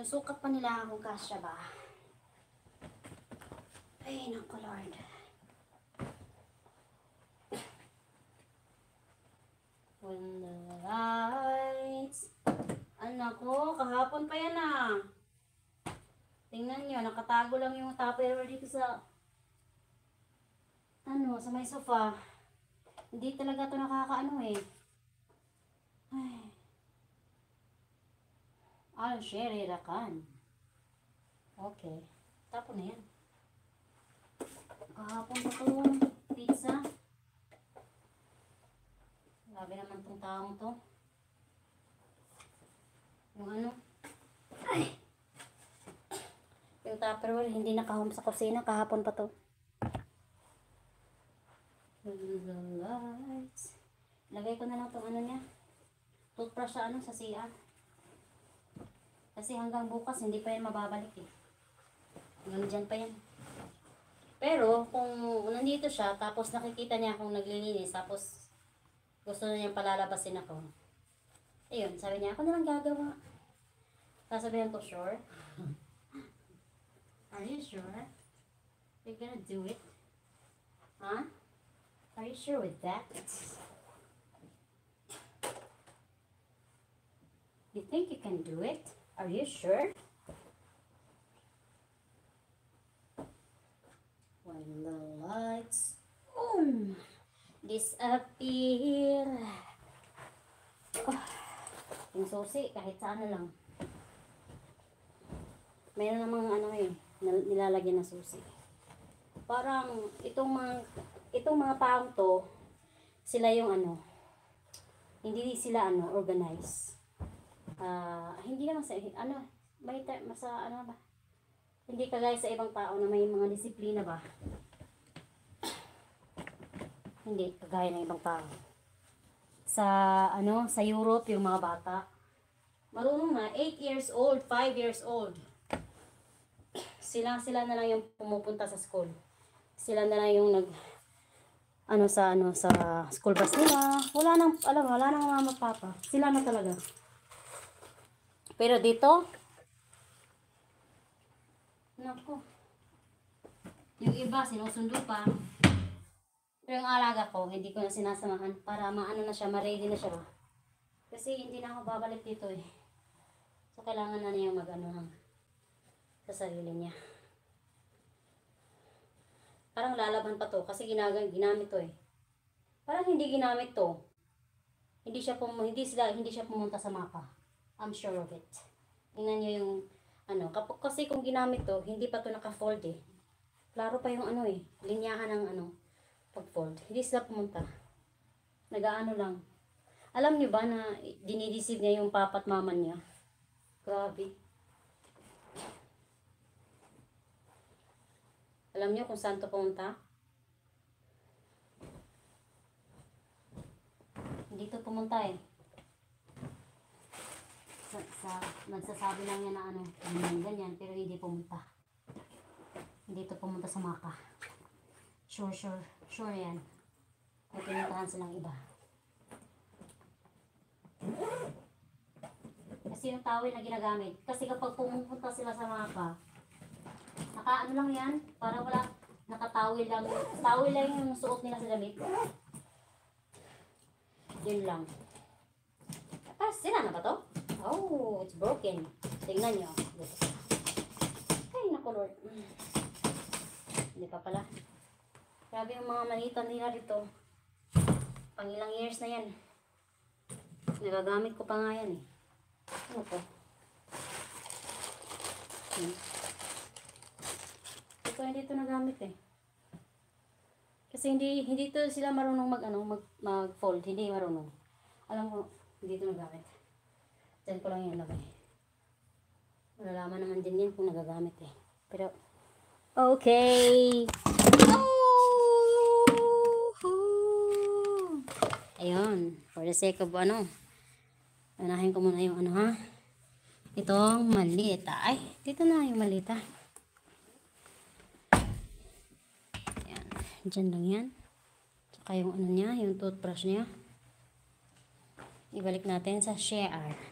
Yung sukat pa nila kung kasya ba. Ay, naku Lord. When the lights. Anak ko, kahapon pa yan ah. Tingnan nyo, nakatago lang yung tupperware dito sa sa may sofa. Hindi talaga ito nakakaano eh. Ay. I'll share it akan. Okay. Tapon na yan. Kahapon pa itong pizza. Grabe naman itong taong to. Yung ay. Yung tupperware hindi nakahome sa kusina. Kahapon pa to. The lights. Lagay ko na lang itong niya. Toothbrush sa sa CR. Kasi hanggang bukas hindi pa yan mababalik eh. Hanggang dyan pa yan. Pero kung nandito siya, tapos nakikita niya akong naglilinis, tapos gusto na niyang palalabasin ako. Ayun, sabi niya, ako na lang gagawa. Sasabihin ko, sure? Are you sure? You're gonna do it? Huh? Are you sure with that? You think you can do it? Are you sure? When the lights disappear. Yung susi, kahit saan na lang. Mayroon namang nilalagyan na susi. Parang itong mga taong to, sila yung hindi sila organize. Hindi naman sa ba? Hindi kagaya sa ibang tao na may mga disiplina ba? Hindi kagaya ng ibang tao. Sa Europe yung mga bata marunong na 8 years old, 5 years old. Sila na lang yung pumupunta sa school. Sila na lang yung sa school bus nila. Wala nang mama papa. Sila na talaga. Pero dito, nako. Yung iba sinusundo pa. Pero yung alaga ko, hindi ko na sinasamahan para na siya, ma-ready na siya ba. Kasi hindi na ako babalik dito eh. So kailangan na niya sa sarili niya. Parang lalaban pa to kasi ginamit to eh. Parang hindi ginamit to. Hindi siya pumunta sa mapa. I'm sure of it. Tingnan niyo yung kasi kung ginamit to, hindi pa to naka-fold eh. Klaro pa yung linyahan ng pag-fold. Hindi sila pumunta. Nag-aano lang. Alam niyo ba na dinideceive niya yung papa at mama niya? Grabe. Alam niyo kung saan to pumunta? Hindi to pumunta eh. Nagsasabi lang niya na ganyan, pero hindi pumunta. Hindi to pumunta sa mapa. Sure yan. May pinuntahan silang iba. Kasi yung towel na ginagamit. Kasi kapag pumunta sila sa mapa, lang yan. Para wala, nakatawil lang. Towel lang yung suot nila sa damit. Yun lang. Tapos, sila na ba to? Oh, it's broken. Tingnan nyo. Ay, naku Lord. Hindi pa pala. Grabe yung mga malitan nila dito. Pang ilang years na yan. Nagagamit ko pa nga yan eh. Ano to? Hindi to nagamit eh. Kasi hindi to sila marunong mag-fold. Hindi marunong. Alam ko, hindi to nagamit. Diyan ko lang yung lagay. Malalaman naman din yan kung nagagamit eh. Pero, okay. Ayun. For the sake of unahin ko muna yung itong maliit. Ay, dito na yung maliit ah. Ayan. Diyan lang yan. Tsaka yung niya, yung toothbrush niya. Ibalik natin sa share.